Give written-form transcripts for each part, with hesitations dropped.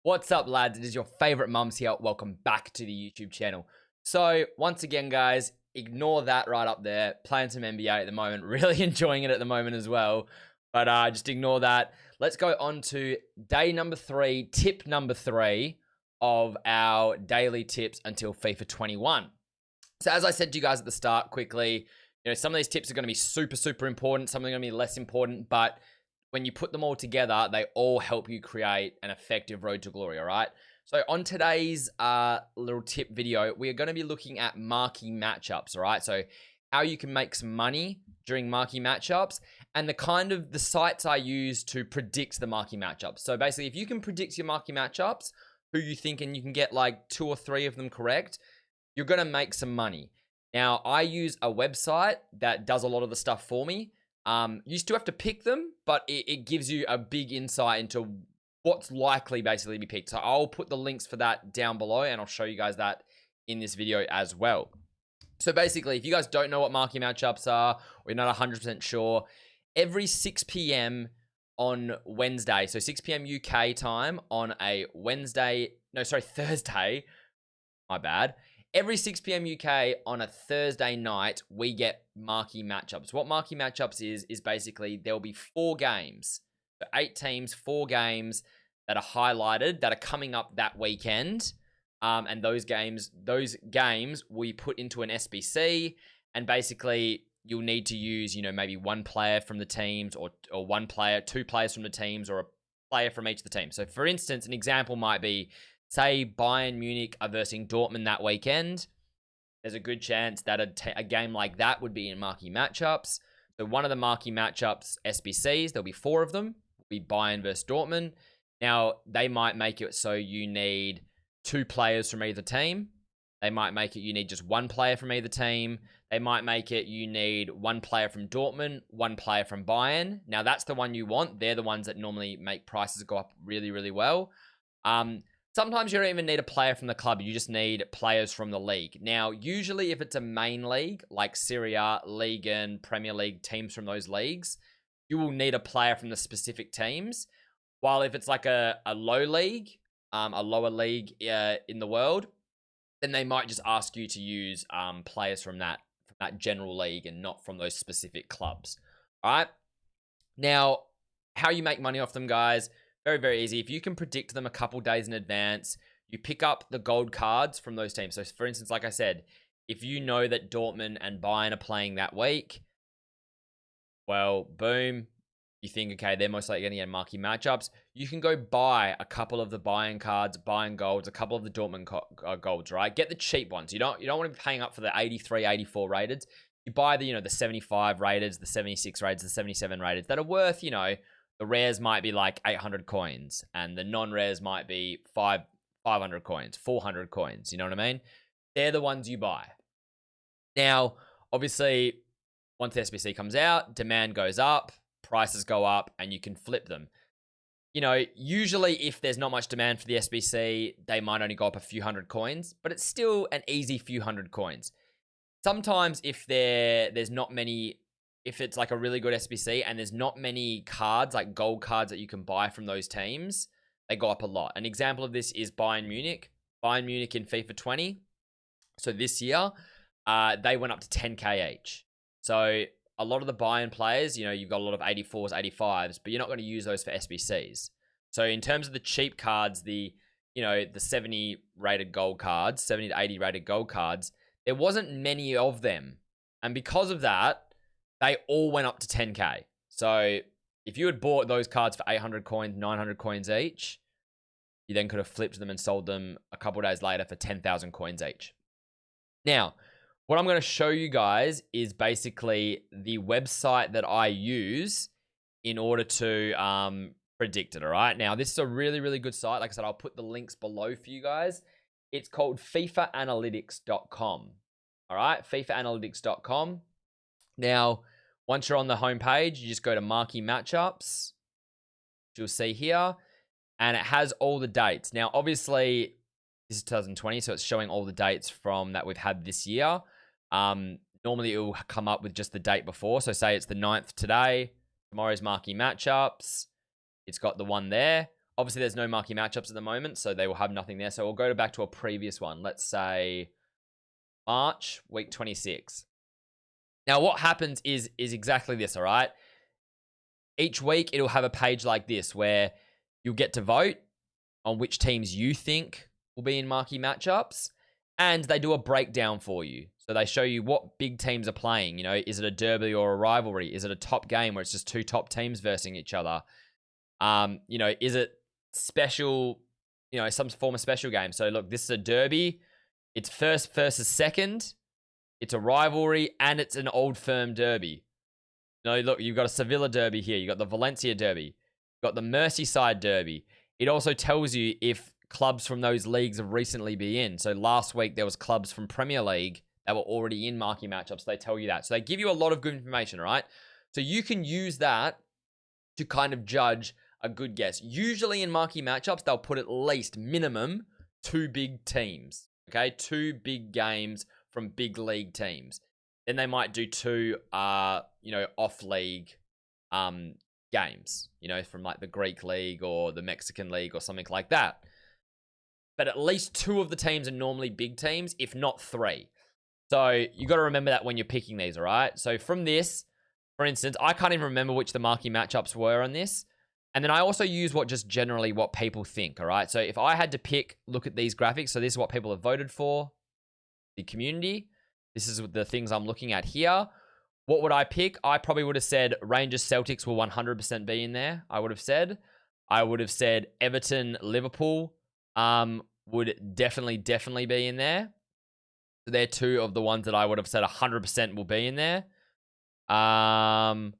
What's up, lads? It is your favorite mums here. Welcome back to the YouTube channel. So, once again, guys, ignore that right up there. Playing some NBA at the moment. Really enjoying it at the moment as well. But just ignore that. Let's go on to day number 3, tip number 3 of our daily tips until FIFA 21. So, as I said to you guys at the start, quickly, some of these tips are going to be super important. Some are going to be less important, but when you put them all together, they all help you create an effective road to glory, all right? So on today's little tip video, we are going to be looking at marquee matchups, all right? So how you can make some money during marquee matchups and the sites I use to predict the marquee matchups. So basically, if you can predict your marquee matchups, who you think, and you can get like 2 or 3 of them correct, you're going to make some money. Now, I use a website that does a lot of the stuff for me. You still have to pick them, but it gives you a big insight into what's likely basically to be picked. So I'll put the links for that down below, and I'll show you guys that in this video as well. So basically, if you guys don't know what marquee matchups are, or you're not 100% sure, every 6 p.m. on Wednesday, so 6 p.m. UK time on a Thursday, my bad. Every 6 p.m. UK on a Thursday night, we get marquee matchups. What marquee matchups is basically there'll be 4 games. So 8 teams, 4 games that are highlighted that are coming up that weekend. And those games we put into an SBC, and basically you'll need to use, maybe 1 player from the teams or 1 player, 2 players from the teams, or a player from each of the teams. So for instance, an example might be, say Bayern Munich are versing Dortmund that weekend. There's a good chance that a game like that would be in marquee matchups. So one of the marquee matchups SBCs, there'll be 4 of them, will be Bayern versus Dortmund. Now, they might make it so you need 2 players from either team. They might make it you need just 1 player from either team. They might make it you need 1 player from Dortmund, 1 player from Bayern. Now, that's the one you want. They're the ones that normally make prices go up really, really well. Sometimes you don't even need a player from the club. You just need players from the league. Now, usually if it's a main league, like Serie A, Ligue 1, Premier League, teams from those leagues, you will need a player from the specific teams. While if it's like a low league, a lower league in the world, then they might just ask you to use players from that general league and not from those specific clubs. All right? Now, how you make money off them, guys, very, very easy. If you can predict them a couple days in advance, you pick up the gold cards from those teams. So, for instance, like I said, if you know that Dortmund and Bayern are playing that week, well, boom, you think, okay, they're most likely going to get marquee matchups. You can go buy a couple of the Bayern cards, Bayern golds, a couple of the Dortmund golds, right? Get the cheap ones. You don't want to be paying up for the 83, 84 rated. You buy the, the 75 rated, the 76 rated, the 77 rated that are worth, the rares might be like 800 coins, and the non-rares might be 500 coins, 400 coins. You know what I mean? They're the ones you buy. Now, obviously, once the SBC comes out, demand goes up, prices go up, and you can flip them. Usually if there's not much demand for the SBC, they might only go up a few hundred coins, but it's still an easy few hundred coins. Sometimes if there's not many, if it's like a really good SBC and there's not many cards, like gold cards that you can buy from those teams, they go up a lot. An example of this is Bayern Munich. Bayern Munich in FIFA 20. So this year, they went up to 10k each. So a lot of the Bayern players, you've got a lot of 84s, 85s, but you're not going to use those for SBCs. So in terms of the cheap cards, the 70 rated gold cards, 70 to 80 rated gold cards, there wasn't many of them. And because of that, they all went up to 10k. So if you had bought those cards for 800 coins, 900 coins each, you then could have flipped them and sold them a couple days later for 10,000 coins each. Now, what I'm going to show you guys is basically the website that I use in order to predict it, all right? Now, this is a really, really good site. Like I said, I'll put the links below for you guys. It's called FIFAanalytics.com, all right? FIFAanalytics.com. Now, once you're on the homepage, you just go to marquee matchups, which you'll see here, and it has all the dates. Now, obviously, this is 2020, so it's showing all the dates from that we've had this year. Normally, it will come up with just the date before. So, say it's the 9th today, tomorrow's marquee matchups. It's got the one there. Obviously, there's no marquee matchups at the moment, so they will have nothing there. So we'll go back to a previous one. Let's say March, week 26. Now, what happens is exactly this, all right? Each week, it'll have a page like this where you'll get to vote on which teams you think will be in marquee matchups, and they do a breakdown for you. So they show you what big teams are playing. You know, is it a derby or a rivalry? Is it a top game where it's just two top teams versing each other? You know, is it special, you know, some form of special game? So look, this is a derby. It's first versus second. It's a rivalry, and it's an old firm derby. You know, look, you've got a Sevilla derby here. You've got the Valencia derby. You've got the Merseyside derby. It also tells you if clubs from those leagues have recently been in. So last week, there was clubs from Premier League that were already in marquee matchups. So they tell you that. So they give you a lot of good information, right? So you can use that to kind of judge a good guess. Usually in marquee matchups, they'll put at least minimum 2 big teams. Okay, 2 big games from big league teams. Then they might do 2, you know, off-league games, you know, from like the Greek league or the Mexican league or something like that. But at least 2 of the teams are normally big teams, if not 3. So you got to remember that when you're picking these, all right? So from this, for instance, I can't even remember which the marquee matchups were on this. And then I also use what people think, all right? So if I had to look at these graphics, so this is what people have voted for, the community. This is the things I'm looking at here. What would I pick? I probably would have said Rangers Celtics will 100% be in there. I would have said Everton Liverpool would definitely be in there. So they're 2 of the ones that I would have said 100% will be in there. I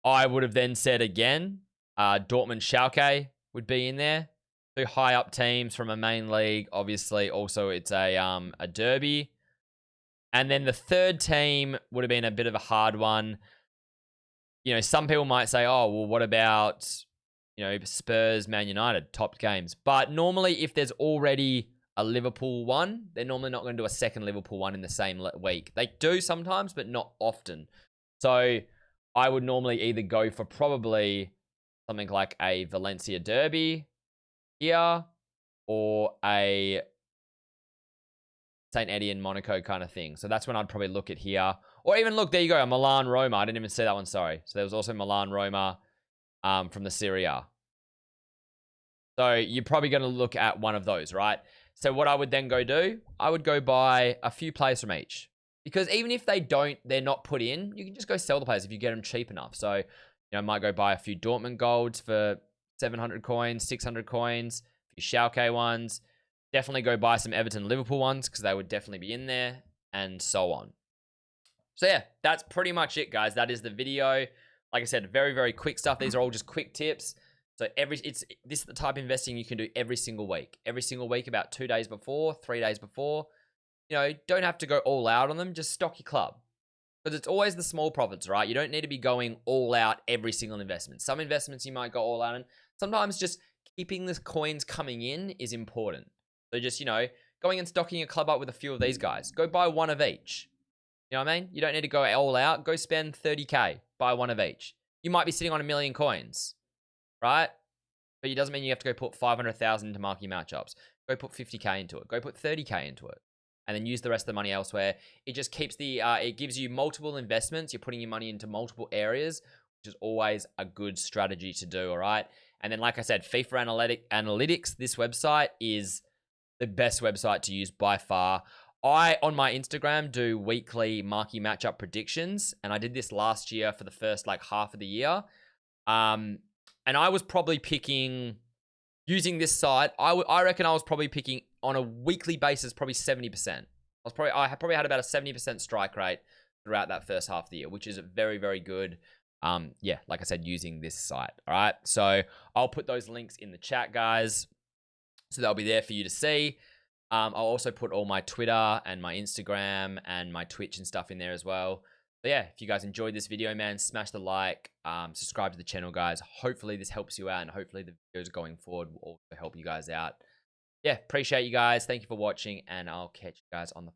would have then said again, Dortmund Schalke would be in there. 2 high up teams from a main league. Obviously, also it's a derby. And then the third team would have been a bit of a hard one. You know, some people might say, oh, well, what about, you know, Spurs, Man United, top games? But normally, if there's already a Liverpool one, they're normally not going to do a second Liverpool one in the same week. They do sometimes, but not often. So I would normally either go for probably something like a Valencia derby here or a St. Etienne, Monaco kind of thing. So that's when I'd probably look at here. Or even look, there you go, a Milan-Roma. I didn't even see that one, sorry. So there was also Milan-Roma from the Serie A. So you're probably going to look at one of those, right? So what I would then go do, I would go buy a few players from each. Because even if they're not put in, you can just go sell the players if you get them cheap enough. So, you know, I might go buy a few Dortmund golds for 700 coins, 600 coins, a few Schalke ones. Definitely go buy some Everton Liverpool ones because they would definitely be in there, and so on. So yeah, that's pretty much it, guys. That is the video. Like I said, very, very quick stuff. These are all just quick tips. So this is the type of investing you can do every single week. Every single week, about 2 days before, 3 days before. You know, don't have to go all out on them. Just stock your club. Because it's always the small profits, right? You don't need to be going all out every single investment. Some investments you might go all out in. Sometimes just keeping the coins coming in is important. So just, you know, going and stocking your club up with a few of these guys. Go buy one of each. You know what I mean? You don't need to go all out. Go spend 30K. Buy one of each. You might be sitting on 1 million coins, right? But it doesn't mean you have to go put 500,000 into marquee matchups. Go put 50K into it. Go put 30K into it. And then use the rest of the money elsewhere. It just keeps it gives you multiple investments. You're putting your money into multiple areas, which is always a good strategy to do, all right? And then, like I said, FIFA Analytics, this website is the best website to use by far. I, on my Instagram, do weekly marquee matchup predictions, and I did this last year for the first like half of the year. And I was probably picking, using this site, I reckon I was probably picking on a weekly basis, probably 70%. I probably had about a 70% strike rate throughout that first half of the year, which is very, very good. Yeah, like I said, using this site. All right, so I'll put those links in the chat, guys. So they'll be there for you to see. I'll also put all my Twitter and my Instagram and my Twitch and stuff in there as well. But yeah, if you guys enjoyed this video, man, smash the like, subscribe to the channel, guys. Hopefully this helps you out, and hopefully the videos going forward will also help you guys out. Yeah, appreciate you guys. Thank you for watching, and I'll catch you guys on the